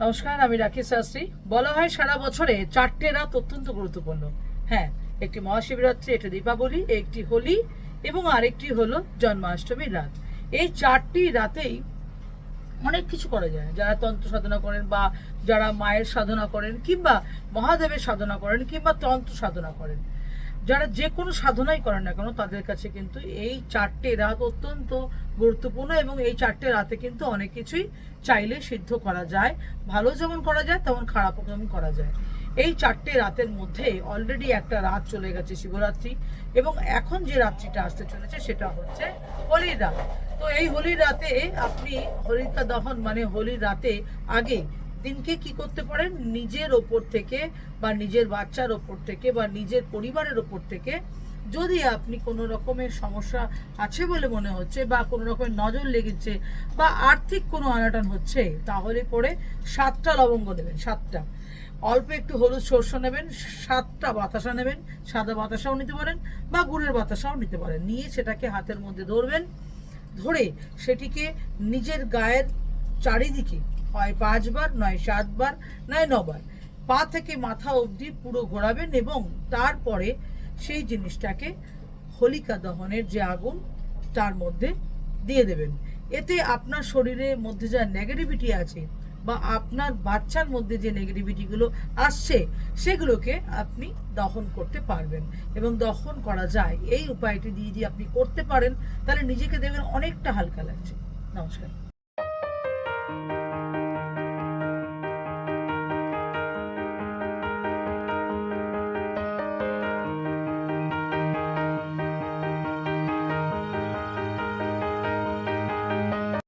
নমস্কার, আমি রাকেশ শাস্ত্রী। বলা হয় সারা বছরে 4টে রাত অত্যন্ত গুরুত্বপূর্ণ। হ্যাঁ, একটি মহাশিবরাত্রি, একটি দীপাবলি, একটি হোলি এবং আরেকটি হলো জন্মাষ্টমীর রাত। এই 4টি রাতেই অনেক কিছু করা যায়। যারা তন্ত্র সাধনা করেন বা যারা মায়ের সাধনা করেন কিংবা মহাদেবের সাধনা করেন কিংবা তন্ত্র সাধনা করেন, যারা যে কোনো সাধনাই করেন না কেন, তাদের কাছে কিন্তু এই 4টে রাত অত্যন্ত গুরুত্বপূর্ণ এবং এই 4টে রাতে কিন্তু অনেক কিছুই চাইলে সিদ্ধ করা যায়। ভালো যেমন করা যায় তেমন খারাপও যেমন করা যায়। এই 4টে রাতের মধ্যে অলরেডি একটা রাত চলে গেছে শিবরাত্রি, এবং এখন যে রাত্রিটা আসতে চলেছে সেটা হচ্ছে হোলির রাত। তো এই হোলির রাতে আপনি হোলিকা দহন মানে হোলির রাতে আগে দিনকে কি করতে পারেন, নিজের ওপর থেকে বা নিজের বাচ্চার ওপর থেকে বা নিজের পরিবারের ওপর থেকে যদি আপনি কোনো রকমের সমস্যা আছে বলে মনে হচ্ছে বা কোনো রকমের নজর লেগেছে বা আর্থিক কোনো আনাটান হচ্ছে, তাহলে পরে 7টা লবঙ্গ নেবেন। 7টা, অল্প একটু হলুদ সরষ নেবেন, 7টা বাতাসা নেবেন, সাদা বাতাসাও নিতে পারেন বা গুড়ের বাতাসাও নিতে পারেন। নিয়ে সেটাকে হাতের মধ্যে ধরবেন। ধরে সেটিকে নিজের গায়ের চারিদিকে হয় 5বার, নয় 7বার, নয় 9বার পা থেকে মাথা অবধি পুরো ঘোরাবেন এবং তারপরে সেই জিনিসটাকে হোলিকা দহনের যে আগুন তার মধ্যে দিয়ে দেবেন। এতে আপনার শরীরের মধ্যে যা নেগেটিভিটি আছে বা আপনার বাচ্চার মধ্যে যে নেগেটিভিটিগুলো আসছে সেগুলোকে আপনি দহন করতে পারবেন এবং দহন করা যায়। এই উপায়টি দিয়ে যদি আপনি করতে পারেন তাহলে নিজেকে দেখবেন অনেকটা হালকা লাগছে। নমস্কার।